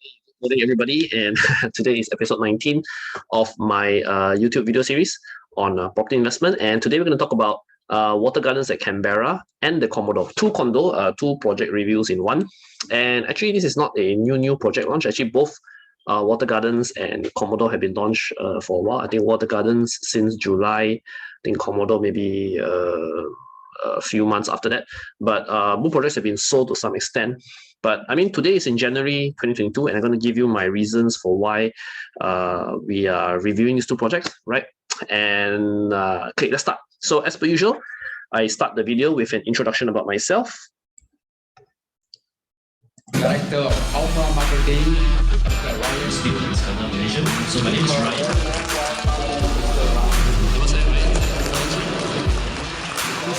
Good morning, everybody, and today is episode 19 of my YouTube video series on property investment. And today we're going to talk about Watergardens at Canberra and the Commodore. Two project reviews in one. And actually, this is not a new project launch. Actually, both Watergardens and Commodore have been launched for a while. I think Watergardens since July. I think Commodore maybe a few months after that. But both projects have been sold to some extent. But I mean, today is in January 2022, and I'm going to give you my reasons for why we are reviewing these two projects, right? And okay, let's start. So as per usual, I start the video with an introduction about myself. Director of Alpha Marketing at Ryan Students, Malaysia. So my name is Ryan.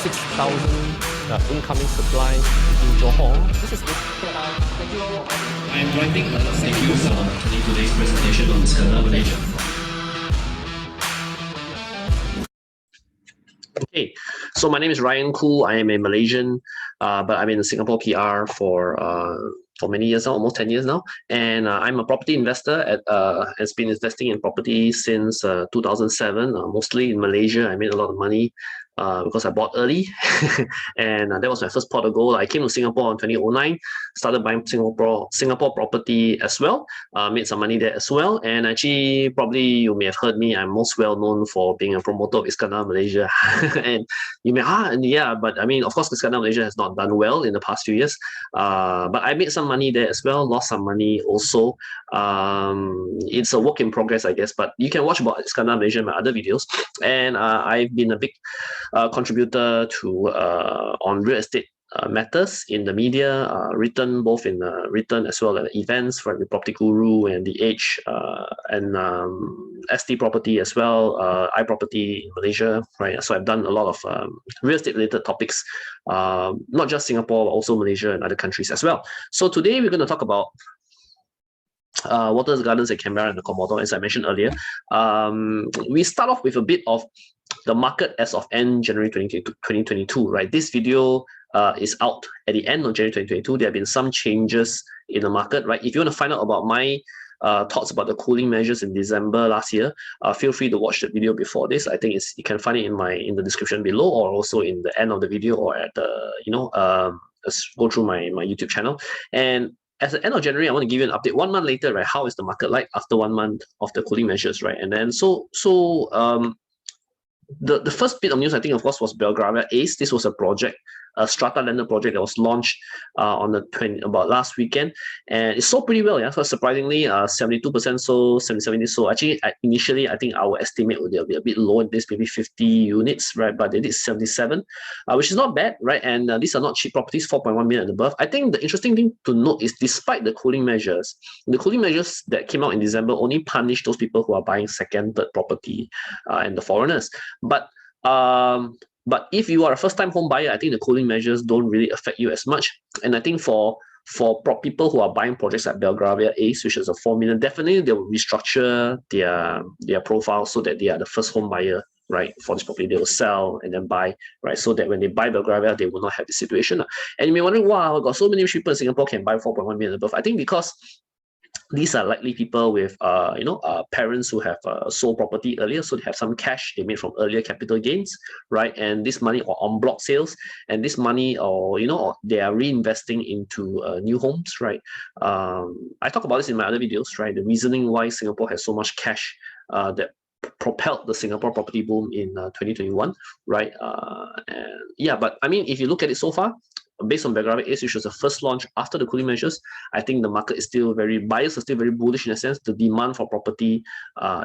6,000 incoming supply in Johor. This is good. I am writing. Thank you for attending today's presentation on Canberra, Malaysia. Okay, so my name is Ryan Khoo. I am a Malaysian, but I'm in Singapore PR for many years now, almost 10 years now. And I'm a property investor has been investing in property since 2007, mostly in Malaysia. I made a lot of money because I bought early. And that was my first pot of gold. I came to Singapore in 2009, started buying Singapore property as well, made some money there as well. And actually, probably you may have heard me, I'm most well known for being a promoter of Iskandar Malaysia. And you may, yeah, but I mean, of course, Iskandar Malaysia has not done well in the past few years. But I made some money there as well, lost some money also. It's a work in progress, I guess, but you can watch about Iskandar Malaysia in my other videos. And I've been a big contributor to on real estate matters in the media, written both in written as well as events for the Property Guru and The Age, and ST Property as well, iProperty in Malaysia, right? So I've done a lot of real estate related topics, not just Singapore, but also Malaysia and other countries as well. So today we're going to talk about Watergardens at Canberra and the Commodore, as I mentioned earlier. We start off with a bit of the market as of end January 2022, right? This video is out at the end of January 2022. There have been some changes in the market, right? If you want to find out about my thoughts about the cooling measures in December last year, feel free to watch the video before this. I think you can find it in the description below, or also in the end of the video, or at the go through my YouTube channel. And at the end of January, I want to give you an update. 1 month later, right? How is the market like after 1 month of the cooling measures, right? And then the first bit of news, I think, of course, was Belgravia ACE. This was a project, a strata lender project that was launched on about last weekend, and it sold pretty well. Yeah, so surprisingly, 72% sold, 77% sold. Actually, initially, I think our estimate would be a bit lower than this, maybe 50 units, right? But they did 77, which is not bad, right? And these are not cheap properties, 4.1 million and above. I think the interesting thing to note is, despite the cooling measures that came out in December only punished those people who are buying second, third property, and the foreigners. But if you are a first-time home buyer, I think the cooling measures don't really affect you as much. And I think for people who are buying projects like Belgravia ACE, which is a 4 million, definitely they will restructure their profile so that they are the first home buyer, right? For this property, they will sell and then buy, right? So that when they buy Belgravia, they will not have this situation. And you may be wondering, wow, I've got so many people in Singapore can buy 4.1 million above. I think because these are likely people with parents who have sold property earlier, so they have some cash they made from earlier capital gains, right? And this money, or on block sales, and this money, or they are reinvesting into new homes, right? I talk about this in my other videos, right? The reasoning why Singapore has so much cash that propelled the Singapore property boom in 2021, right? But I mean, if you look at it so far, based on Belgravia ACE, which was the first launch after the cooling measures, I think the market is still buyers are still very bullish in a sense. The demand for property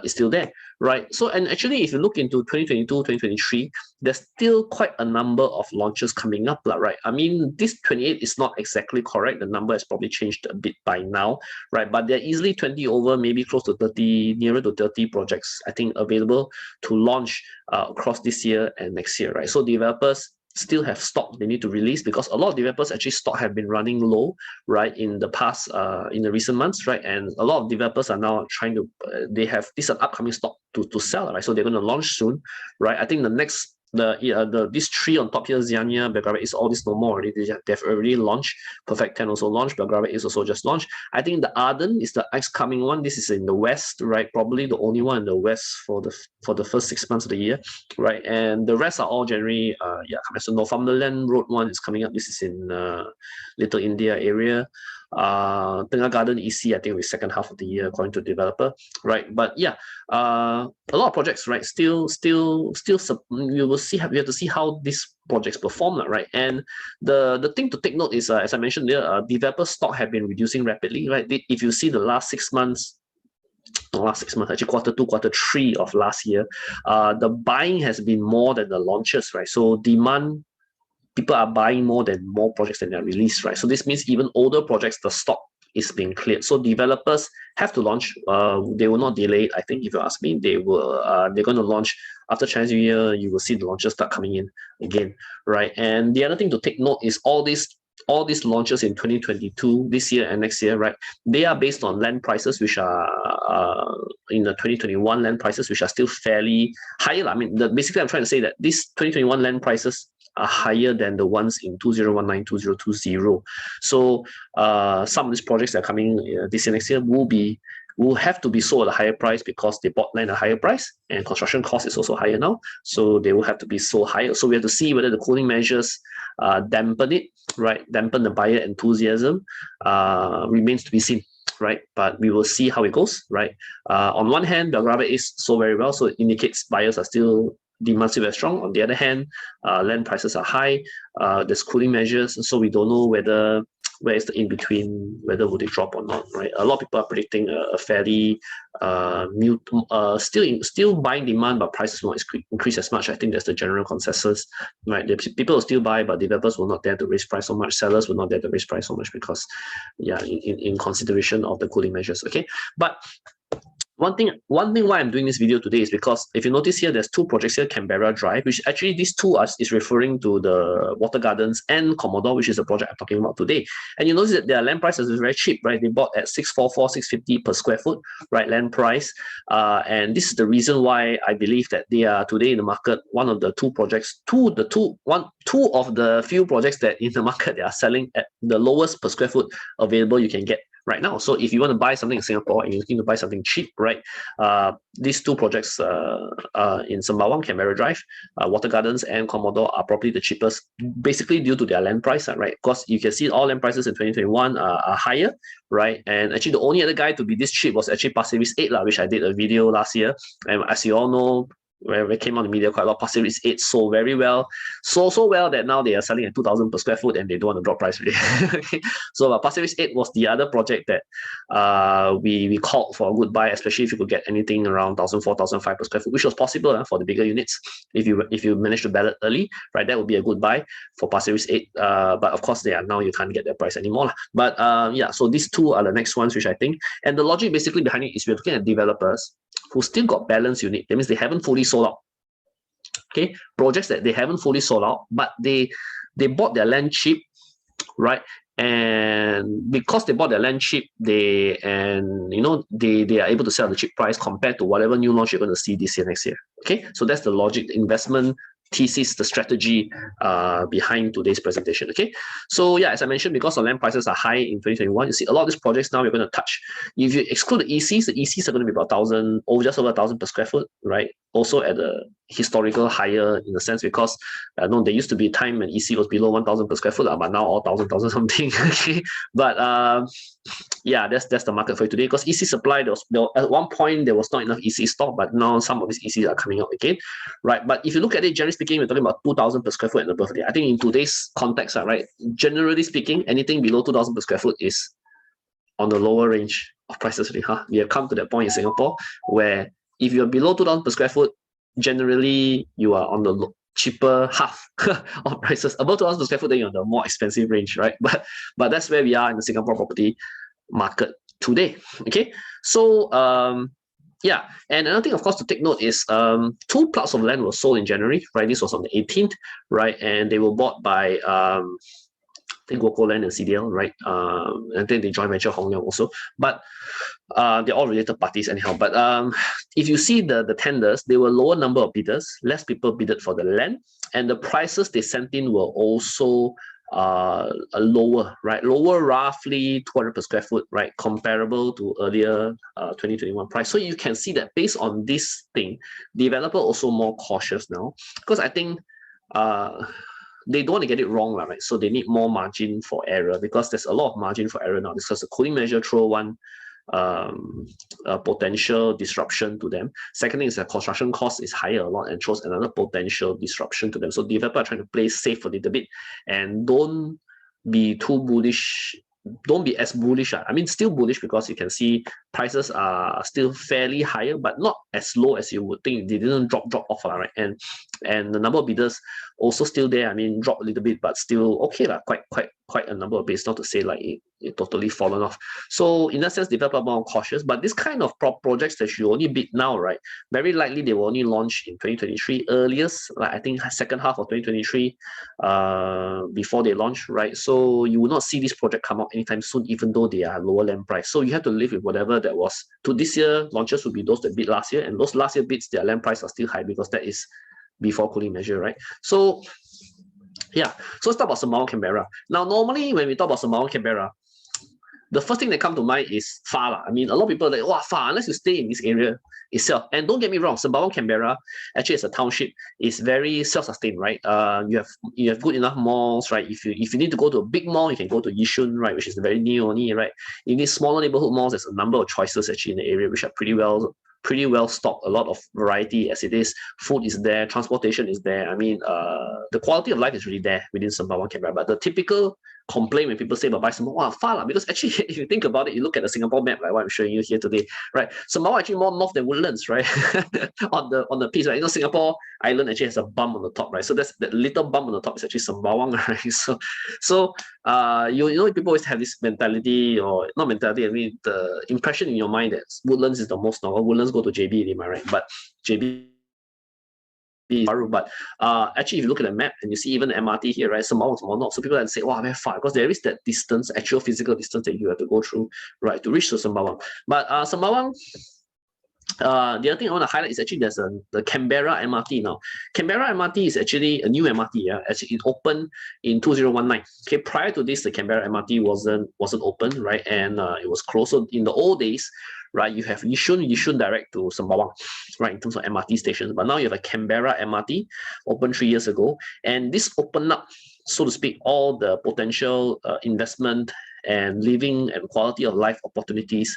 is still there, right? So, and actually, if you look into 2022, 2023, there's still quite a number of launches coming up, right? I mean, this 28 is not exactly correct. The number has probably changed a bit by now, right? But there are easily 20 over, maybe close to 30, nearer to 30 projects, I think, available to launch across this year and next year, right? So developers still have stock they need to release, because a lot of developers actually stock have been running low, right, in the past, in the recent months, right? And a lot of developers are now trying to, they have this upcoming stock to sell, right? So they're going to launch soon, right? I think the next these three on top here, Ziania, Belgravia is all this no more already. They've already launched. Perfect 10 also launched. Belgravia is also just launched. I think the Arden is the next coming one. This is in the west, right? Probably the only one in the west for the first 6 months of the year, right? And the rest are all January. So Northumberland Road one is coming up. This is in Little India area. Tengah Garden EC, I think will be second half of the year according to developer, right? But yeah, a lot of projects, right? Still, we will see. We have to see how these projects perform, right? And the thing to take note is, as I mentioned there, developer stock have been reducing rapidly, right? If you see the last 6 months. Actually Q2, Q3 of last year, the buying has been more than the launches, right? So demand, people are buying more projects than they are released, right? So this means even older projects, the stock is being cleared. So developers have to launch. They will not delay. I think if you ask me, they're going to launch after Chinese New Year. You will see the launches start coming in again, right? And the other thing to take note is all these launches in 2022, this year and next year, right? They are based on land prices, which are in the 2021 land prices, which are still fairly higher. I mean, basically, I'm trying to say that these 2021 land prices are higher than the ones in 2019, 2020. So some of these projects that are coming this year, next year will have to be sold at a higher price because they bought land at a higher price, and construction cost is also higher now. So they will have to be sold higher. So we have to see whether the cooling measures dampen it, right? Dampen the buyer enthusiasm. Remains to be seen, right? But we will see how it goes, right? On one hand, Belgravia is sold very well, so it indicates buyers are still demand still very strong. On the other hand, land prices are high. There's cooling measures, so we don't know where is the in between, whether would they drop or not, right? A lot of people are predicting a fairly still buying demand, but prices will not increase as much. I think that's the general consensus, right? People will still buy, but developers will not dare to raise price so much. Sellers will not dare to raise price so much because, yeah, in consideration of the cooling measures. Okay, but one thing why I'm doing this video today is because if you notice here, there's two projects here, Canberra Drive, which actually these two is referring to the Watergardens and Commodore, which is the project I'm talking about today. And you notice that their land prices is very cheap, right? They bought at 644, 650 per square foot, right? Land price. And this is the reason why I believe that they are today in the market, one of the two projects, two of the few projects that in the market they are selling at the lowest per square foot available you can get right now. So if you want to buy something in Singapore and you're looking to buy something cheap, right? These two projects in Sembawang, Canberra Drive, Watergardens and Commodore are probably the cheapest, basically due to their land price, right? Because you can see all land prices in 2021 are higher, right? And actually the only other guy to be this cheap was actually Pasir Ris 8, which I did a video last year. And as you all know, where it came on the media quite a lot, Pasir Ris 8 sold very well, so well that now they are selling at 2,000 per square foot and they don't want to drop price really. Okay. So Pasir Ris 8 was the other project that we called for a good buy, especially if you could get anything around 1,400, 1,500 per square foot, which was possible for the bigger units. If you manage to ballot early, right, that would be a good buy for Pasir Ris 8. But of course, now you can't get that price anymore. But yeah, so these two are the next ones, which I think, and the logic basically behind it is we're looking at developers who still got balance unit. That means they haven't fully sold out. Okay, projects that they haven't fully sold out, but they bought their land cheap, right? And because they bought their land cheap, they are able to sell at the cheap price compared to whatever new launch you're going to see this year, next year. Okay, so that's the logic, the investment thesis, the strategy behind today's presentation. Okay, so yeah, as I mentioned, because the land prices are high in 2021, you see a lot of these projects now we're going to touch. If you exclude the ECs are going to be about 1,000, or just over 1,000 per square foot, right? Also at a historical higher in a sense, because no, there used to be a time when EC was below 1,000 per square foot, but now all 1,000 something. Okay, but yeah, that's the market for you today. Because EC supply, at one point there was not enough EC stock, but now some of these ECs are coming out again, right? But if you look at it, generally speaking, we're talking about 2,000 per square foot and above. I think in today's context, right, generally speaking, anything below 2,000 per square foot is on the lower range of prices. We have come to that point in Singapore where if you're below 2,000 per square foot, generally you are on the cheaper half of prices. Above 2,000 per square foot, then you're on the more expensive range, right? But that's where we are in the Singapore property market today. Okay, so yeah, and another thing, of course, to take note is 2 plots of land were sold in January, right? This was on the 18th, right? And they were bought by think Gokoland and CDL, right? I think they joint venture Hong Leong also, but they're all related parties anyhow. But if you see the tenders, there were lower number of bidders, less people bidded for the land, and the prices they sent in were also lower, right? Lower, roughly 200 per square foot, right? Comparable to earlier 2021 price. So you can see that based on this thing, developer also more cautious now, because I think they don't want to get it wrong, right? So they need more margin for error, because there's a lot of margin for error now, because the cooling measure throw one potential disruption to them. Second thing is that construction cost is higher a lot and throws another potential disruption to them. So developers are trying to play safe a little bit and don't be too bullish. Don't be as bullish. I mean, still bullish, because you can see prices are still fairly higher, but not as low as you would think. They didn't drop off, right? And the number of bidders also still there. I mean, drop a little bit, but still okay, quite a number of bids. Not to say like it totally fallen off. So in that sense, developers are more cautious. But this kind of projects that you only bid now, right? Very likely they will only launch in 2023 earliest, like I think second half of 2023, before they launch, right? So you will not see this project come out anytime soon, even though they are lower land price. So you have to live with whatever that was. To this year, launches will be those that bid last year, and those last year bids, their land price are still high, because that is before cooling measure, right? So yeah, so let's talk about Sembawang, Canberra. Now, normally when we talk about Sembawang, Canberra, the first thing that comes to mind is far. I mean, a lot of people are like, wow, far, unless you stay in this area itself. And don't get me wrong, Sembawang, Canberra, actually as a township, is very self-sustained, right? You have good enough malls, right? If you need to go to a big mall, you can go to Yishun, right, which is very new only, right? In these smaller neighborhood malls, there's a number of choices actually in the area, which are pretty well stocked, a lot of variety as it is. Food is there, transportation is there. I mean, the quality of life is really there within Sembawang, Canberra. But the typical complaint when people say about Sembawang, wow, far, because actually, if you think about it, you look at the Singapore map, like what I'm showing you here today, right? Sembawang actually more north than Woodlands, right? on the piece, right? You know, Singapore Island actually has a bump on the top, right? So that's that little bump on the top is actually Sembawang, right? So you know, people always have this mentality, or not mentality, I mean the impression in your mind that Woodlands is the most normal. Woodlands go to JB, am I right? But JB. But actually, if you look at the map and you see even the MRT here, right, Sembawang is more north. So people say, wow, very far, because there is that distance, actual physical distance that you have to go through, right, to reach to Sembawang. But Sembawang, the other thing I want to highlight is actually there's the Canberra MRT now. Canberra MRT is actually a new MRT. Yeah, actually it opened in 2019. Okay, prior to this, the Canberra MRT wasn't open, right, and it was closed. So in the old days, right, you have Yishun direct to Sembawang, right, in terms of MRT stations. But now you have a Canberra MRT opened 3 years ago, and this opened up, so to speak, all the potential investment and living and quality of life opportunities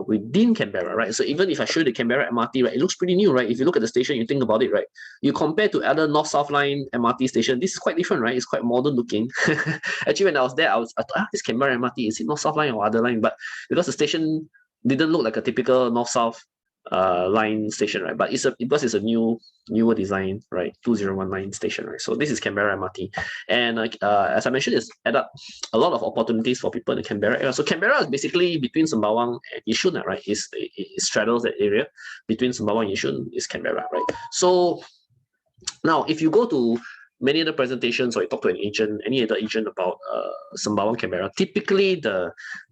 within Canberra, right? So even if I show you the Canberra MRT, right, it looks pretty new, right? If you look at the station, you think about it, right? You compare to other North-South line MRT station, this is quite different, right? It's quite modern looking. Actually, when I was there, I thought, this Canberra MRT, is it North-South line or other line? But because the station didn't look like a typical North-South line station, right? But because it's a newer design, right? 2019 station, right? So this is Canberra MRT, and as I mentioned, it's add up a lot of opportunities for people in the Canberra area. So Canberra is basically between Sembawang and Yishun, right? It straddles that area between Sembawang and Yishun is Canberra, right? So now, if you go to many other presentations, or you talk to any other agent about Sembawang, Canberra, typically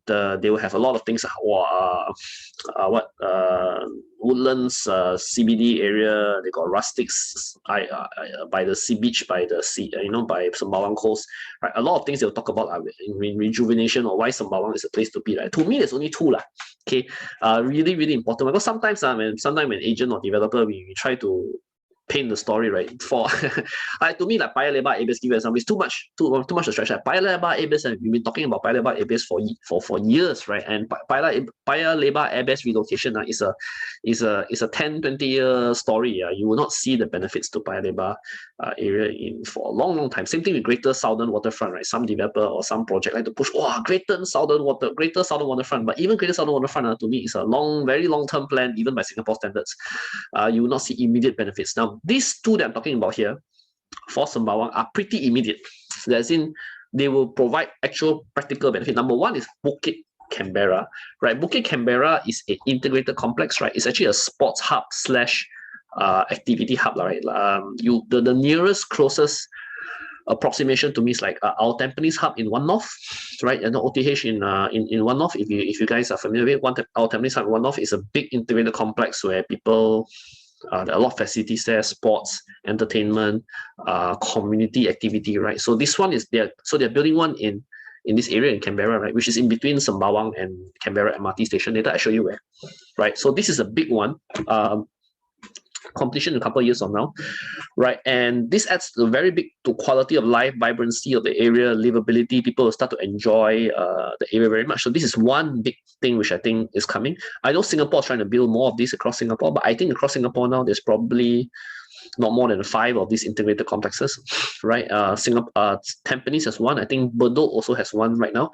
they will have a lot of things. Woodlands CBD area, they got rustics by the sea beach, by the sea, by Sembawang coast, right? A lot of things they'll talk about in rejuvenation, or why Sembawang is a place to be, right? To me, there's only two, okay, really, really important, because sometimes when agent or developer, we try to paint the story, right? For to me, like Paya Lebar, ABS, give you example, it's too much to stretch. Paya Lebar, ABS, and we've been talking about Paya Lebar, ABS for years, right? And Paya Lebar, ABS relocation is a 10-20 year story. You will not see the benefits to Paya Lebar area for a long time. Same thing with Greater Southern Waterfront, right? Some developer or some project like to push, Greater Southern Waterfront, but even Greater Southern Waterfront to me is a very long term plan, even by Singapore standards. You will not see immediate benefits. Now, these two that I'm talking about here for Sembawang are pretty immediate. As in, they will provide actual practical benefit. Number one is Bukit, Canberra, right? Bukit, Canberra is an integrated complex, right? It's actually a sports hub / activity hub, right? The nearest, closest approximation to me is like our Tampines hub in One North, right? And the OTH in One North, if you guys are familiar with our Tampines hub in One North is a big integrated complex where people there are a lot of facilities there, sports, entertainment, community activity, right? So this one is they're building one in this area in Canberra, right, which is in between Sembawang and Canberra MRT station. Later I show you where, right? So this is a big one. Completion in a couple of years from now, right? And this adds a very big to quality of life, vibrancy of the area, livability. People will start to enjoy the area very much. So this is one big thing which I think is coming. I know Singapore is trying to build more of this across Singapore, but I think across Singapore now there's probably not more than 5 of these integrated complexes, right? Singapore, Tampines has one. I think Bedok also has one right now.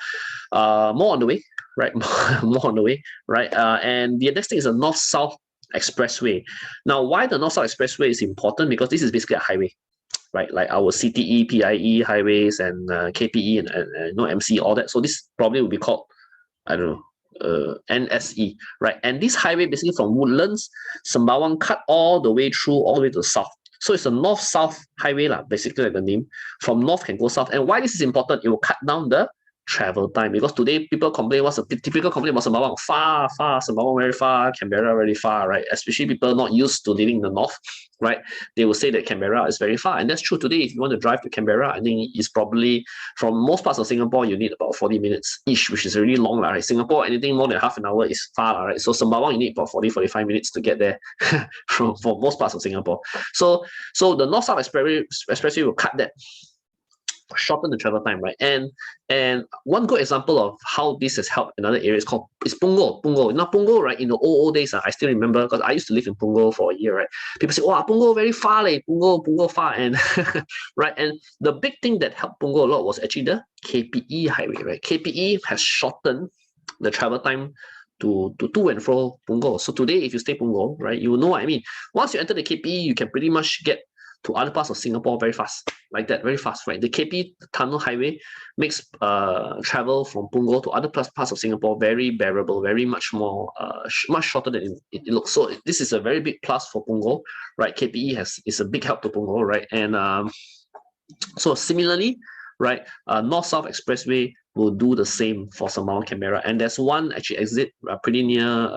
More on the way, right? More on the way, right? And the next thing is a north-south expressway. Now, why the north-south expressway is important? Because this is basically a highway, right? Like our CTE, PIE highways and KPE and MC, all that. So this probably will be called, I don't know, NSE, right? And this highway basically from Woodlands, Sembawang, cut all the way to the south. So it's a north-south highway, basically like the name. From north can go south. And why this is important? It will cut down the travel time, because today people complain, what's the typical complaint about Sembawang? Far, Sembawang very far, Canberra very far, right? Especially people not used to living in the north, right? They will say that Canberra is very far. And that's true today. If you want to drive to Canberra, I think it's probably, from most parts of Singapore, you need about 40 minutes each, which is really long, right? Singapore, anything more than half an hour is far, right? So Sembawang, you need about 40-45 minutes to get there for most parts of Singapore. So the north-south expressway will cut that, shorten the travel time, right? And one good example of how this has helped another area is Punggol. Now Punggol, right? In the old days, I still remember, because I used to live in Punggol for a year, right? People say, "Wow, Punggol very far, Punggol far," and right. And the big thing that helped Punggol a lot was actually the KPE highway, right? KPE has shortened the travel time to and fro Punggol. So today, if you stay Punggol, right, you know what I mean. Once you enter the KPE, you can pretty much get to other parts of Singapore very fast, like that, very fast, right? The KP Tunnel Highway makes travel from Punggol to other parts of Singapore very bearable, very much more, much shorter than it looks. So this is a very big plus for Punggol, right? KPE is a big help to Punggol, right? And so similarly, right, North-South Expressway will do the same for Sembawang, Canberra. And there's one actually exit pretty near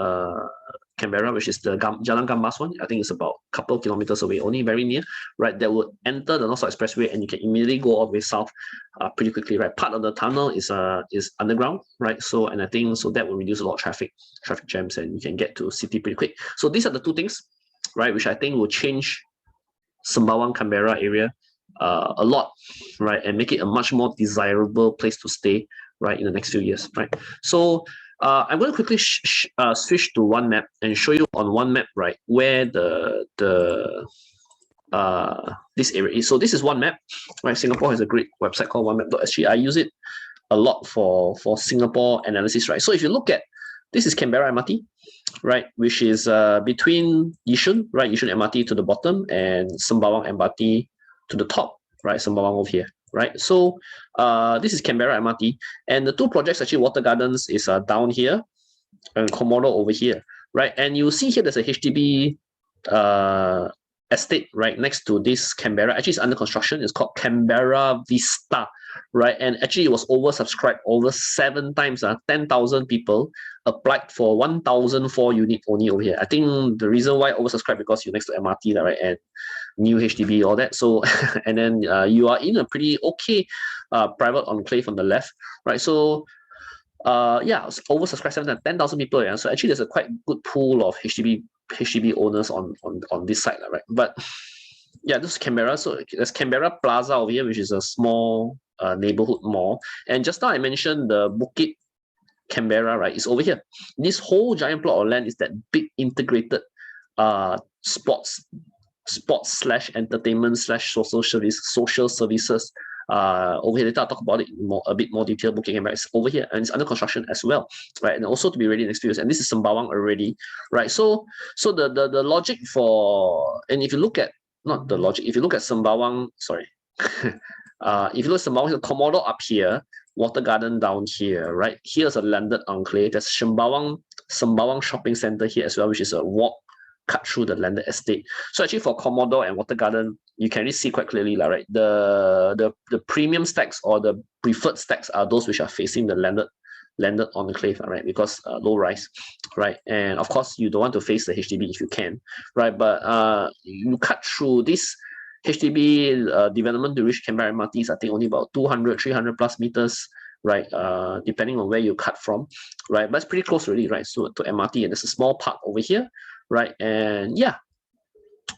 Canberra, which is the Jalan Gambas one. I think it's about a couple of kilometers away, only very near, right? That would enter the North-South Expressway and you can immediately go all the way south pretty quickly, right? Part of the tunnel is underground, right? So, and I think so that will reduce a lot of traffic jams, and you can get to city pretty quick. So these are the two things, right, which I think will change Sembawang, Canberra area a lot, right? And make it a much more desirable place to stay, right, in the next few years, right? So I'm going to quickly switch to one map and show you on one map, right, where this area is. So this is one map, right? Singapore has a great website called onemap.sg. I use it a lot for Singapore analysis, right? So if you look at, this is Canberra MRT, right, which is between Yishun, right, Yishun MRT to the bottom and Sembawang MRT to the top, right, Sembawang over here, right? So this is Canberra MRT, and the two projects actually, Watergardens is down here and Commodore over here, right? And you see here there's a HDB estate right next to this Canberra. Actually, it's under construction. It's called Canberra Vista, right? And actually, it was oversubscribed over 7 times. 10,000 people applied for 1,004 unit only over here. I think the reason why oversubscribed because you're next to MRT, right? And new HDB, all that. So, and then you are in a pretty okay private enclave on the left, right? So, yeah, oversubscribed 10,000 people. Yeah. So actually, there's a quite good pool of HDB owners on this side, right? But yeah, this is Canberra. So there's Canberra Plaza over here, which is a small neighborhood mall. And just now I mentioned the Bukit Canberra, right? It's over here. This whole giant plot of land is that big integrated sports / entertainment / social services. Over here, later I'll talk about it a bit more detail. Bukit Canberra is over here and it's under construction as well, right? And also to be ready next few years. And this is Sembawang already, right? So the logic for, and if you look at, not the logic, if you look at Sembawang, sorry, if you look at Sembawang, Commodore up here, Watergarden down here, right? Here's a landed enclave. There's Sembawang Shopping Center here as well, which is a walk cut through the landed estate. So actually for Commodore and Watergarden, you can really see quite clearly, right? The premium stacks or the preferred stacks are those which are facing the landed enclave, right? Because low rise, right? And of course, you don't want to face the HDB if you can, right? But you cut through this HDB development to reach Canberra MRT is, I think, only about 200, 300 plus meters, right? Depending on where you cut from, right? But it's pretty close already, right? So to MRT, and there's a small park over here, right? And yeah,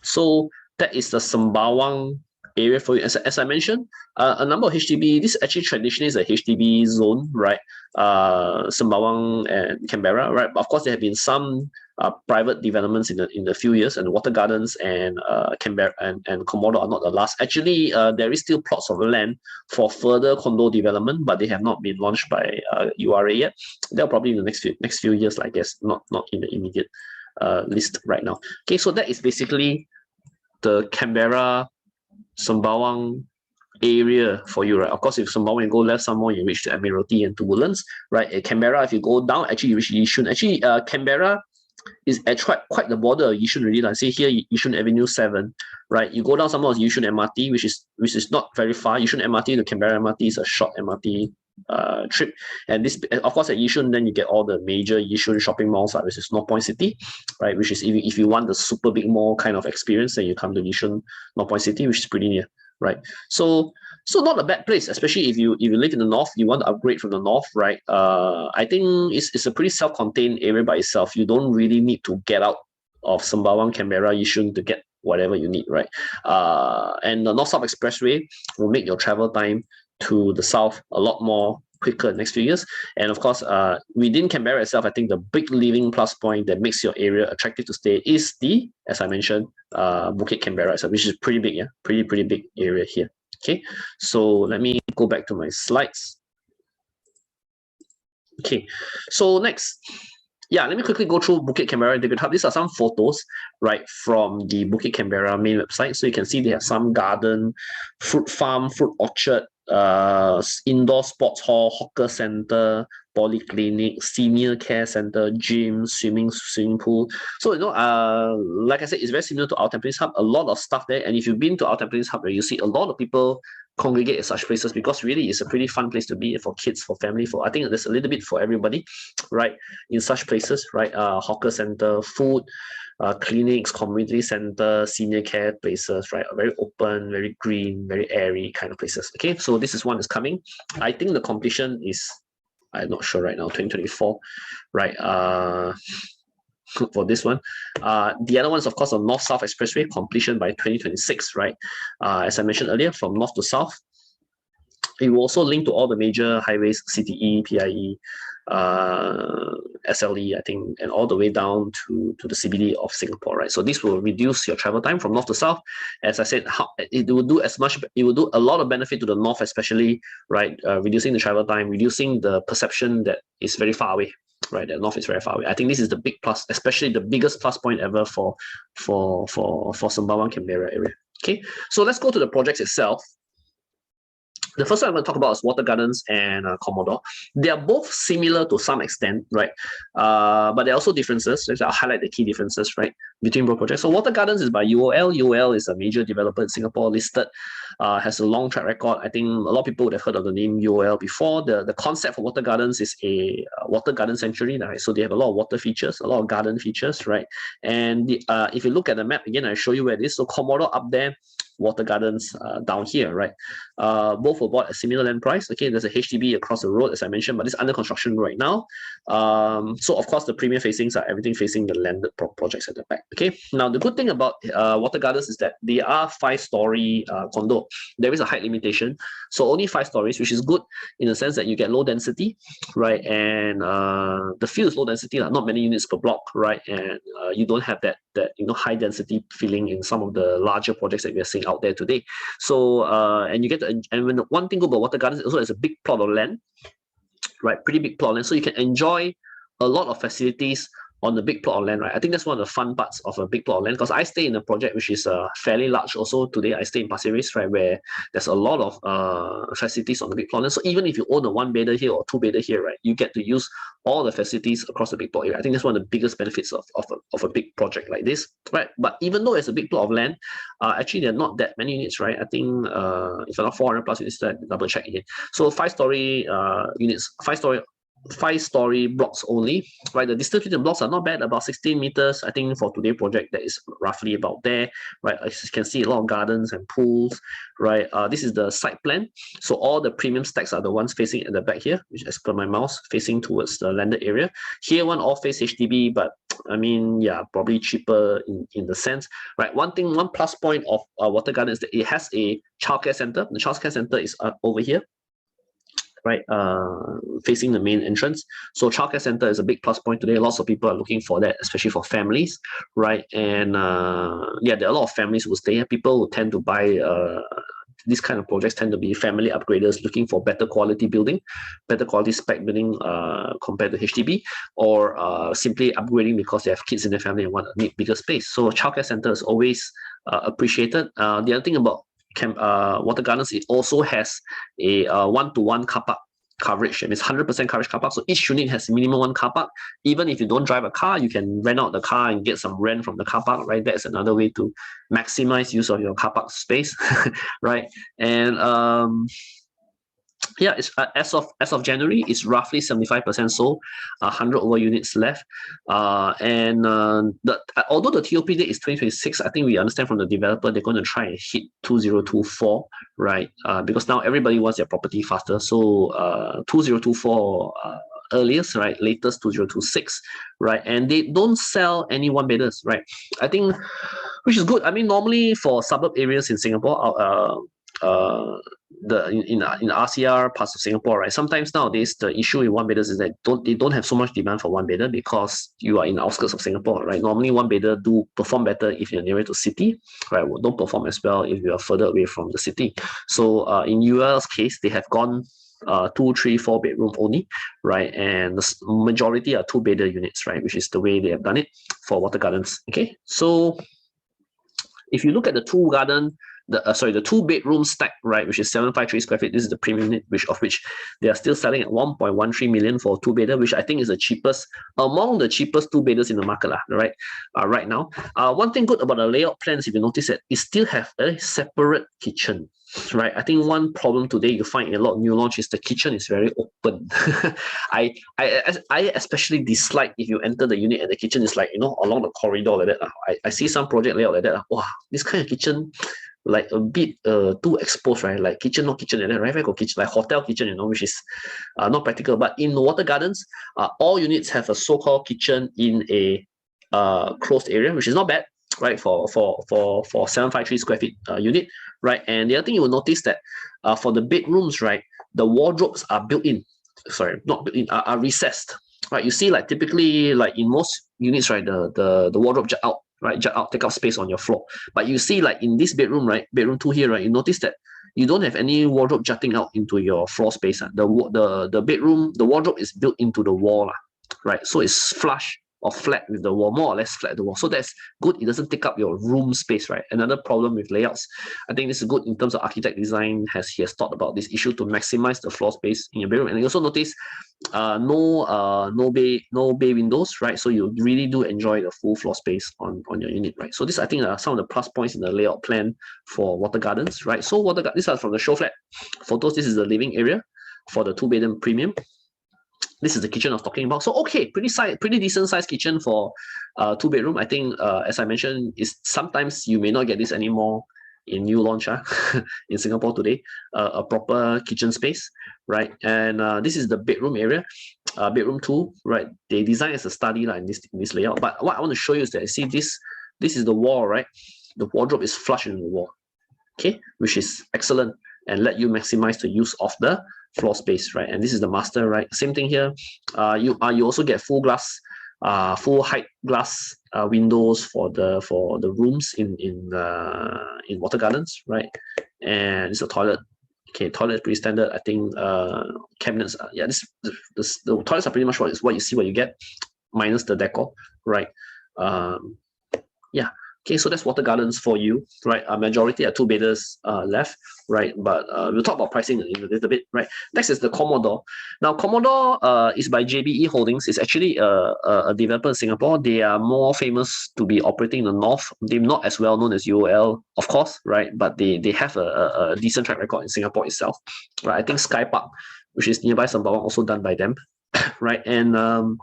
so that is the Sembawang area for you. As I mentioned, a number of HDB, this actually traditionally is a HDB zone, right? Sembawang and Canberra, right? But of course, there have been some private developments in the few years, and Watergardens and Canberra and Commodore are not the last. Actually, there is still plots of land for further condo development, but they have not been launched by URA yet. They'll probably in the next few years, I guess, not in the immediate list right now. Okay, so that is basically the Canberra Sembawang area for you, right? Of course, if Sembawang you go left some more, you reach to Admiralty and to Woodlands, right? At Canberra, if you go down, actually you reach Yishun. Actually, Canberra is at quite the border of Yishun really. Like say here, Yishun Avenue 7, right? You go down some more Yishun MRT, which is not very far. Yishun MRT to Canberra MRT is a short MRT trip, and this of course at Yishun, then you get all the major Yishun shopping malls, which is North Point City, right? Which is if you want the super big mall kind of experience, then you come to Yishun North Point City, which is pretty near, right? So not a bad place, especially if you live in the north, you want to upgrade from the north, right? I think it's a pretty self-contained area by itself. You don't really need to get out of Sembawang, Canberra, Yishun to get whatever you need, right? And the North-South Expressway will make your travel time to the south a lot more quicker in the next few years. And of course, within Canberra itself, I think the big living plus point that makes your area attractive to stay is the, as I mentioned, Bukit Canberra itself, which is pretty big, yeah, pretty big area here. Okay, so let me go back to my slides. Okay, so next, yeah, let me quickly go through Bukit Canberra Integrated Hub. These are some photos, right, from the Bukit Canberra main website. So you can see they have some garden, fruit farm, fruit orchard, indoor sports hall, hawker center, polyclinic, senior care center, gym, swimming pool. So like I said, it's very similar to our Tampines Hub. A lot of stuff there, and if you've been to our Tampines Hub, you see a lot of people congregate at such places because really it's a pretty fun place to be for kids, for family, I think there's a little bit for everybody, right? In such places, right? Hawker center, food, clinics, community center, senior care places, right? Very open, very green, very airy kind of places. Okay, so this is one that's coming. I think the completion is, I'm not sure right now, 2024, right? For this one. The other one is, of course, on North-South Expressway, completion by 2026, right? As I mentioned earlier, from north to south. It will also link to all the major highways, CTE, PIE, SLE, I think, and all the way down to the CBD of Singapore, right? So this will reduce your travel time from north to south. As I said, it will do a lot of benefit to the north, especially, right? Reducing the travel time, reducing the perception that it's very far away, right? The north is very far away. I think this is the big plus, especially the biggest plus point ever for Sembawang, Canberra area. Okay, so let's go to the projects itself. The first one I'm going to talk about is Watergardens and Commodore. They are both similar to some extent, right? But there are also differences. So I'll highlight the key differences, right, between both projects. So Watergardens is by UOL. UOL is a major developer in Singapore, listed, has a long track record. I think a lot of people would have heard of the name UOL before. The concept for Watergardens is a water garden sanctuary, right? So they have a lot of water features, a lot of garden features, right? And if you look at the map again, I show you where it is. So Commodore up there, Watergardens down here, right? Both were bought at similar land price. Okay, there's a HDB across the road, as I mentioned, but it's under construction right now. So of course, the premier facings are everything facing the landed projects at the back. Okay, now the good thing about Watergardens is that they are 5-story condo. There is a height limitation, so only 5 stories, which is good in the sense that you get low density, right? And the feel is low density, not many units per block, right? And you don't have that high density feeling in some of the larger projects that we are seeing out there today. So and you get to, and one thing good about Watergardens also is a big plot of land, right? Pretty big plot of land, so you can enjoy a lot of facilities on the big plot of land, right? I think that's one of the fun parts of a big plot of land, because I stay in a project which is fairly large also. Today I stay in Pasir Ris, right, where there's a lot of facilities on the big plot of land. So even if you own a 1-bedder here or 2-bedder here, right, you get to use all the facilities across the big plot area. I think that's one of the biggest benefits of a big project like this, right? But even though it's a big plot of land, actually there are not that many units, right? I think if not 400 plus units, double check again. So 5-story units, 5-story blocks only, right? The distance between the blocks are not bad, about 16 meters. I think for today's project, that is roughly about there, right? As you can see, a lot of gardens and pools, right? This is the site plan. So all the premium stacks are the ones facing at the back here, which as per my mouse, facing towards the landed area. Here, one all face HDB, but I mean, yeah, probably cheaper in the sense, right? One plus point of Watergardens is that it has a childcare center. The childcare center is over here, right, facing the main entrance. So childcare center is a big plus point today. Lots of people are looking for that, especially for families, right? And yeah, there are a lot of families who stay here. People who tend to buy these kind of projects tend to be family upgraders looking for better quality building, better quality spec building compared to HDB, or simply upgrading because they have kids in their family and want to need bigger space. So childcare center is always appreciated. The other thing about Watergardens, it also has a 1-to-1 car park coverage, and it's 100% coverage car park. So each unit has minimum 1 car park. Even if you don't drive a car, you can rent out the car and get some rent from the car park, right? That's another way to maximize use of your car park space, right? And yeah, it's as of January, it's roughly 75% sold, 100 over units left. And although the TOP date is 2026, I think we understand from the developer they're going to try and hit 2024, right? Because now everybody wants their property faster. So 2024 earliest, right? Latest 2026, right? And they don't sell any 1-bedders, right? I think, which is good. I mean, normally for suburb areas in Singapore, in RCR parts of Singapore, right? Sometimes nowadays the issue with 1-bedders is that they don't have so much demand for 1-bedder because you are in the outskirts of Singapore, right? Normally 1-bedder do perform better if you're nearer to city, right? Don't perform as well if you are further away from the city. So in UL's case, they have gone 2, 3, 4 bedroom only, right? And the majority are 2-bedder units, right? Which is the way they have done it for Watergardens. Okay, so if you look at the 2-bedroom stack, right, which is 753 square feet. This is the premium unit, which they are still selling at 1.13 million for 2-bedder, which I think is the cheapest among the cheapest 2-bedders in the market, right? Right now, one thing good about the layout plans, if you notice that it still have a separate kitchen. Right, I think one problem today you find in a lot of new launch is the kitchen is very open. I especially dislike if you enter the unit and the kitchen is like, you know, along the corridor like that. I see some project layout like that. Wow, this kind of kitchen like a bit too exposed, right? Like kitchen, not kitchen like that, right? Where got kitchen, like hotel kitchen, you know, which is not practical. But in Watergardens, all units have a so-called kitchen in a closed area, which is not bad, right? For 753 square feet unit, right? And the other thing you will notice that for the bedrooms, right, the wardrobes are built in. Sorry, not built in, are recessed, right? You see, like typically, like in most units, right, the wardrobe jut out, right, take up space on your floor. But you see, like in this bedroom, right, bedroom 2 here, right, you notice that you don't have any wardrobe jutting out into your floor space. The bedroom, the wardrobe is built into the wall, right? So it's flush or flat with the wall, more or less flat with the wall. So that's good. It doesn't take up your room space, right? Another problem with layouts, I think this is good in terms of architect design. He has thought about this issue to maximize the floor space in your bedroom. And you also notice no bay windows, right? So you really do enjoy the full floor space on your unit, right? So this, I think, are some of the plus points in the layout plan for Watergardens, right? So these are from the show flat photos. This is the living area for the 2-bedroom premium. This is the kitchen I was talking about. So okay, pretty decent sized kitchen for 2-bedroom. I think, as I mentioned, is sometimes you may not get this anymore in new launch in Singapore today. A proper kitchen space, right? And this is the bedroom area, bedroom 2, right? They design as a study in this layout. But what I want to show you is that you see this is the wall, right? The wardrobe is flush in the wall, okay, which is excellent and let you maximize the use of the floor space, right? And this is the master, right? Same thing here. You also get full glass, full height glass windows for the rooms in Watergardens, right? And it's a toilet. Okay, toilet is pretty standard. I think cabinets. Yeah, the toilets are pretty much what you see, what you get. minus the decor, right? Yeah. Okay, so that's Watergardens for you, right? A majority are 2-bedders left, right? But we'll talk about pricing in a little bit, right? Next is the Commodore. Now, Commodore is by JBE Holdings. It's actually a developer in Singapore. They are more famous to be operating in the north. They're not as well known as UOL, of course, right? But they have a decent track record in Singapore itself, right? I think Sky Park, which is nearby Sembawang, also done by them, right? And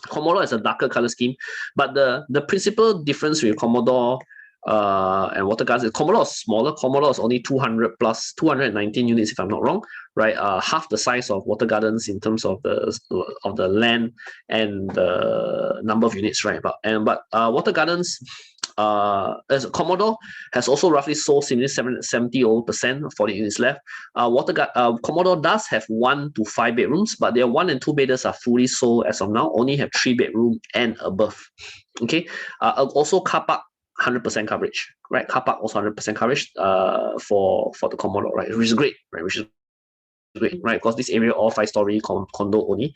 Commodore is a darker color scheme, but the principal difference with Commodore and Watergardens is Commodore is smaller. Commodore is only 200 plus 219 units, if I'm not wrong, right? Half the size of Watergardens in terms of the land and the number of units, right? But Watergardens, as Commodore has also roughly sold 70% for the units left. Commodore does have 1 to 5 bedrooms, but their 1 and 2 bedders are fully sold as of now. Only have 3 bedroom and above. Okay. Also car park 100% coverage, right? Car park also 100% coverage for the Commodore, right? Which is great, right? Which is great, right? Because this area all 5-story condo only.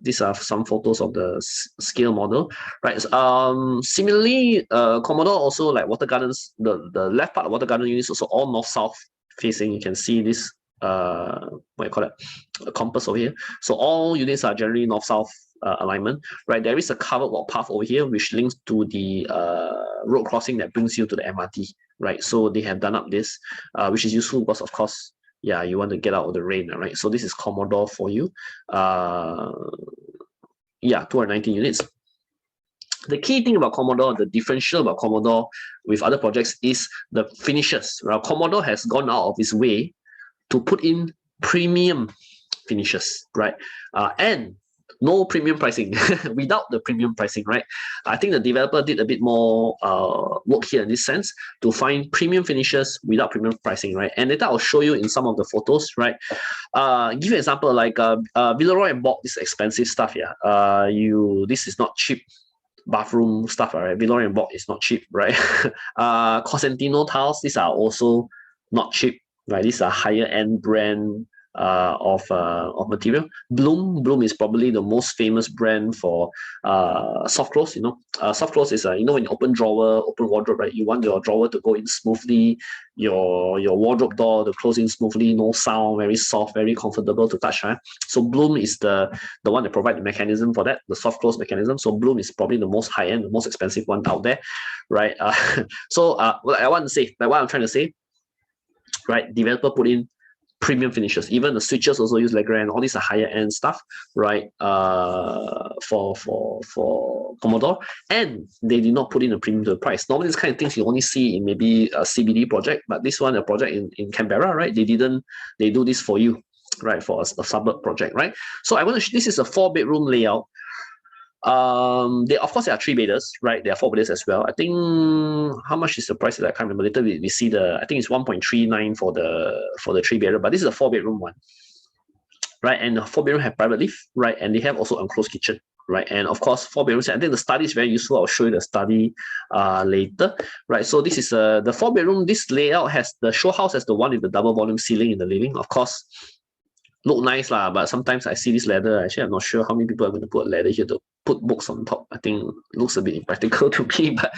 These are some photos of the scale model, right? Similarly, Commodore also, like Watergardens, the left part of Watergarden units also all north-south facing. You can see this what you call it, a compass over here. So all units are generally north-south alignment, right? There is a covered walk path over here which links to the road crossing that brings you to the MRT, right? So they have done up this, which is useful because, of course, yeah, you want to get out of the rain, right? So this is Commodore for you. Yeah, 219 units. The key thing about Commodore, the differential about Commodore with other projects is the finishes. Right? Commodore has gone out of its way to put in premium finishes, right? And no premium pricing without the premium pricing, right? I think the developer did a bit more work here in this sense to find premium finishes without premium pricing, right? And later I'll show you in some of the photos, right? Give you an example, like Villeroy and Boch, this expensive stuff, yeah. This is not cheap bathroom stuff, right? Villeroy and Boch is not cheap, right? Cosentino tiles, these are also not cheap, right? These are higher end brand of material. Bloom is probably the most famous brand for soft close. Soft close is when you open drawer, open wardrobe, right? You want your drawer to go in smoothly, your wardrobe door to close in smoothly, no sound, very soft, very comfortable to touch, right? So Bloom is the one that provides the mechanism for that, the soft close mechanism. So Bloom is probably the most high end, the most expensive one out there, right? What I want to say, like what I'm trying to say, right? Developer put in premium finishes. Even the switches also use Legrand. All these are higher end stuff, right? For Commodore, and they did not put in a premium to the price. Normally, this kind of things you only see in maybe a CBD project, but this one, a project in Canberra, right? They do this for you, right? For a suburb project, right? So this is a 4-bedroom layout. Of course there are 3-bedders, right? There are 4-bedders as well. I think how much is the price? I can't remember. Later we see I think it's 1.39 for the 3-bedder, but this is a 4-bedroom one, right? And the 4-bedroom have private lift, right? And they have also enclosed kitchen, right? And of course 4 bedrooms. I think the study is very useful. I'll show you the study later, right? So this is the 4-bedroom. This layout has the show house as the one with the double volume ceiling in the living. Of course, look nice lah, but sometimes I see this ladder. Actually, I'm not sure how many people are going to put a ladder here to put books on top. I think it looks a bit impractical to me, but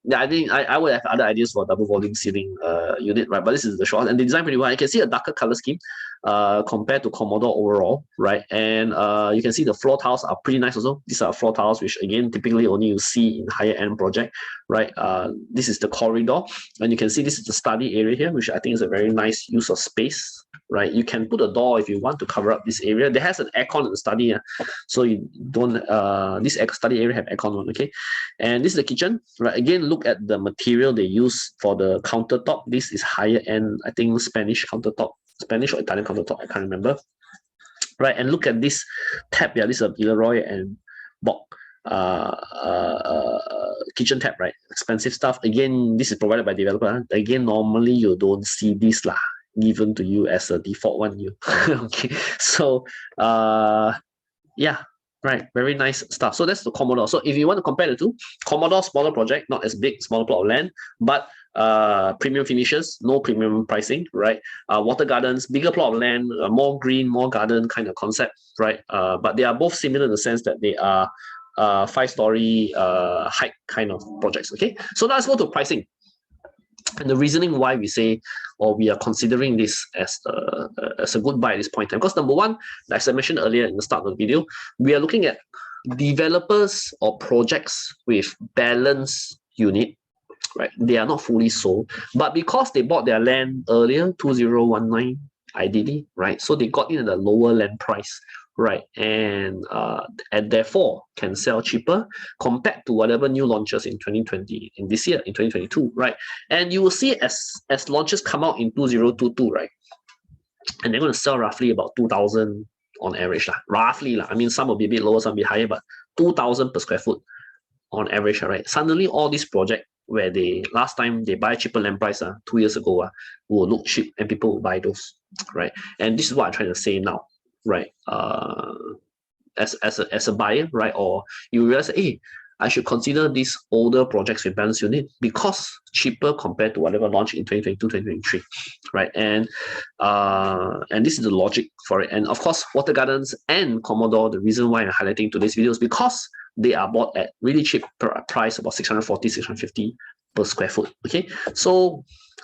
yeah, I think I would have other ideas for double volume ceiling unit, right? But this is the short, and they design pretty well. You can see a darker color scheme compared to Commodore overall, right? And you can see the floor tiles are pretty nice also. These are floor tiles, which again, typically only you see in higher end project, right? This is the corridor, and you can see this is the study area here, which I think is a very nice use of space. Right, you can put a door if you want to cover up this area. There has an aircon in the study, so you don't. This study area have aircon on, okay. And this is the kitchen, right? Again, look at the material they use for the countertop. This is higher end, I think Spanish countertop, Spanish or Italian countertop, I can't remember. Right, and look at this tab. Yeah, this is a Villeroy and Boch kitchen tab, right? Expensive stuff. Again, this is provided by developer. Again, normally you don't see this lah given to you as a default one. Okay, so yeah, right, very nice stuff. So that's the Commodore. So if you want to compare the two, Commodore smaller project, not as big, smaller plot of land, but premium finishes, no premium pricing, right? Watergardens, bigger plot of land, more green, more garden kind of concept, right? But they are both similar in the sense that they are 5-story height kind of projects. Okay, so now let's go to pricing. And the reasoning why we say, or we are considering this as a good buy at this point in time, because number one, as I mentioned earlier in the start of the video, we are looking at developers or projects with balance unit, right? They are not fully sold, but because they bought their land earlier, 2019 ideally, right? So they got in at a lower land price, right? And therefore can sell cheaper compared to whatever new launches in 2020, in this year, in 2022, right? And you will see as launches come out in 2022, right? And they're going to sell roughly about 2,000 on average, roughly. I mean, some will be a bit lower, some will be higher, but 2,000 per square foot on average, right? Suddenly, all these projects where they last time they buy cheaper land price 2 years ago will look cheap and people will buy those, right? And this is what I'm trying to say now, right? As a buyer, right? Or you realize, hey, I should consider these older projects with balance unit because cheaper compared to whatever launched in 2022, 2023, right? And this is the logic for it. And of course, Watergardens and Commodore, the reason why I'm highlighting today's video is because they are bought at really cheap price, about 640, 650 per square foot. Okay, so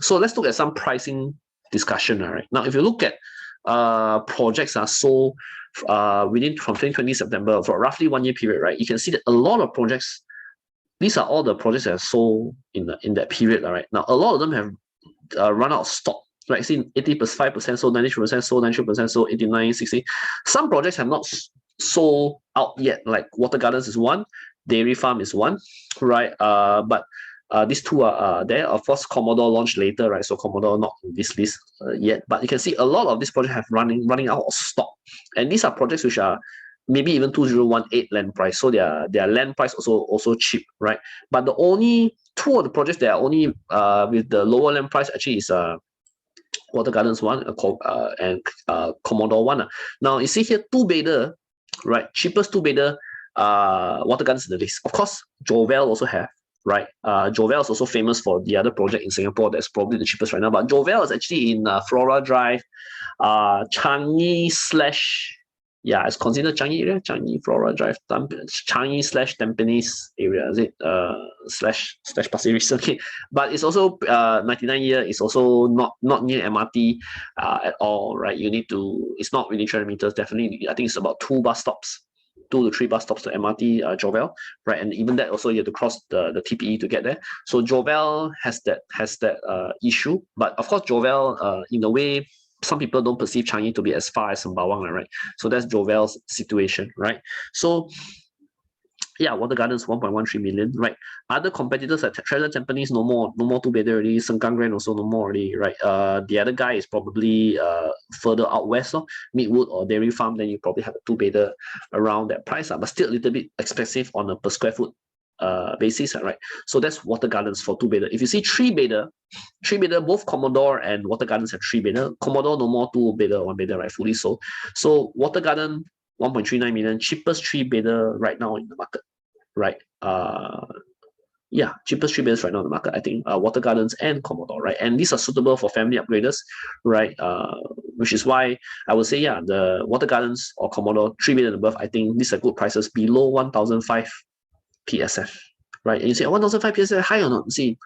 let's look at some pricing discussion. All right, now if you look at projects are sold from 2020 September for roughly 1 year period, right? You can see that a lot of projects, these are all the projects that are sold in that period. All right, now a lot of them have run out of stock. Like see 85% sold, 93% sold, 92% sold, 89, 60. Some projects have not sold out yet, like Watergardens is one, Dairy Farm is one, right? But these two are there. Of course, Commodore launched later, right? So Commodore not in this list yet, but you can see a lot of these projects have running out of stock, and these are projects which are maybe even 2018 land price. So their land price also cheap, right? But the only two of the projects that are only with the lower land price actually is Watergardens one and Commodore one. Now you see here two-bedder, right? Cheapest two-bedder, Watergardens in the list. Of course, Jovel also have, right? Jovel is also famous for the other project in Singapore that's probably the cheapest right now. But Jovel is actually in Flora Drive, Changi / it's considered Changi area, Changi Flora Drive, Changi / Tampines area, is it? Slash Pasir Ris, okay. But it's also 99 year. It's also not near MRT at all, right? You need to. It's not really 300 meters. Definitely, I think it's about 2 to 3 bus stops to MRT Jovel, right? And even that also you have to cross the TPE to get there. So Jovel has that issue, but of course Jovel in a way some people don't perceive Changi to be as far as Sembawang, right? So that's Jovel's situation, right? So yeah, Watergardens 1.13 million, right? Other competitors like Treasure Tampines, no more two-bedder already. Sengkang Grand also no more already, right? The other guy is probably further out west, Midwood or Dairy Farm. Then you probably have a two-bedder around that price, but still a little bit expensive on a per square foot basis, right? So that's Watergardens for two-bedder. If you see three-bedder, both Commodore and Watergardens have three-bedder. Commodore no more two-bedder, one-bedder, right? Fully sold. So Watergarden 1.39 million, cheapest three-bedder right now in the market, right? Cheapest three-bedders right now in the market, I think Watergardens and Commodore, right? And these are suitable for family upgraders, right? Which is why I would say, the Watergardens or Commodore three-bedder and above, I think these are good prices below 1,005 PSF, right? And you say 1,005 PSF high or not? See,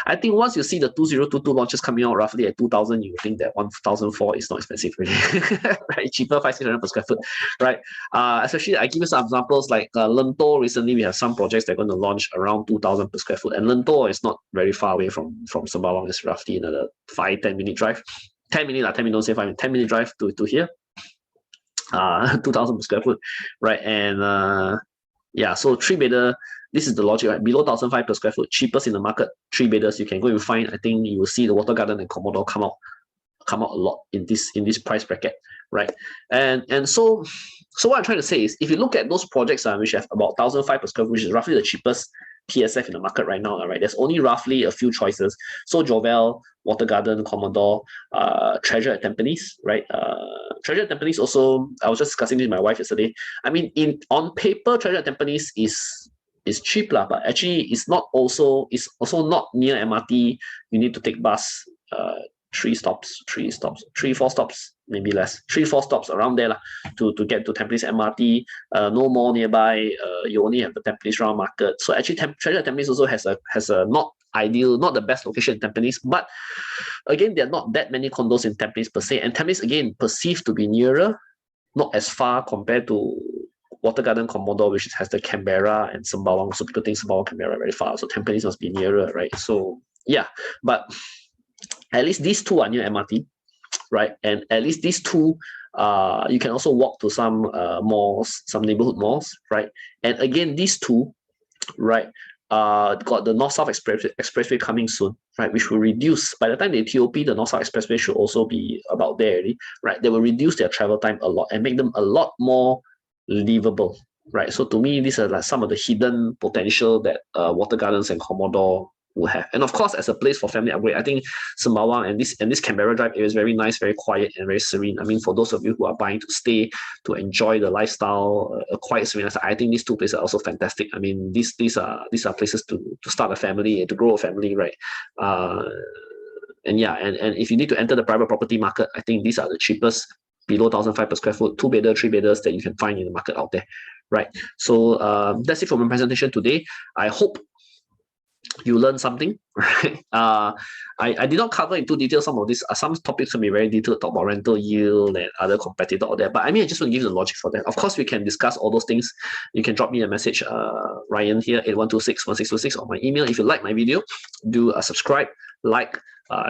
I think once you see the 2022 launches coming out roughly at 2,000, you think that 1,004 is not expensive really, right? Cheaper 500-600 per square foot, right? Especially I give you some examples like Lentor. Recently, we have some projects that are going to launch around 2,000 per square foot, and Lentor is not very far away from Sembawang. It's roughly another 5-10 minute drive. 10 minute, 10 minute, don't say 5 minute, 10 minute drive to here. 2,000 per square foot, right? And so three-bedder, this is the logic, right? Below 1,005 per square foot, cheapest in the market, three-bedders, you can go and find. I think you will see the Watergarden and Commodore come out a lot in this price bracket, right? And so what I'm trying to say is, if you look at those projects which have about 1,005 per square foot, which is roughly the cheapest PSF in the market right now, right? There's only roughly a few choices. So Jovel, Watergarden, Commodore, Treasure at Tampines, right? Treasure at Tampines also, I was just discussing this with my wife yesterday. I mean, on paper, Treasure at Tampines is is cheap lah, but actually it's also not near MRT. You need to take bus 4 stops, maybe less, 4 stops around there lah, to get to Tampines MRT. No more nearby. You only have the Tampines Round Market. So actually, Treasure at Tampines also has a not the best location in Tampines. But again, there are not that many condos in Tampines per se, and Tampines again perceived to be nearer, not as far compared to Watergarden Commodore, which has the Canberra and Sembawang. So people think Sembawang, Canberra are very far. So Tampines must be nearer, right? So yeah, but at least these two are near MRT, right? And at least these two, you can also walk to some malls, some neighborhood malls, right? And again, these two, right, got the North-South Expressway coming soon, right? Which will reduce, by the time they TOP, the North-South Expressway should also be about there already, right? They will reduce their travel time a lot and make them a lot more livable, right? So to me, these are like some of the hidden potential that Watergardens and Commodore will have. And of course, as a place for family upgrade, I think Sembawang and this Canberra Drive area is very nice, very quiet, and very serene. I mean, for those of you who are buying to stay, to enjoy the lifestyle, a quiet, serene lifestyle, I think these two places are also fantastic. I mean, these are places to start a family, to grow a family, right? And yeah, and if you need to enter the private property market, I think these are the cheapest, below 1,500 per square foot, 2-bedder, 3-bedders that you can find in the market out there, right? So that's it for my presentation today. I hope you learn something, right? I did not cover in too detail some of these. Some topics can be very detailed, talk about rental yield and other competitor out there. But I mean, I just want to give you the logic for that. Of course, we can discuss all those things. You can drop me a message, Ryan here, 8126-1626, on my email. If you like my video, do subscribe, like,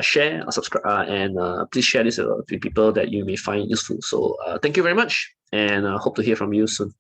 share, subscribe, and please share this with people that you may find useful. So thank you very much, and hope to hear from you soon.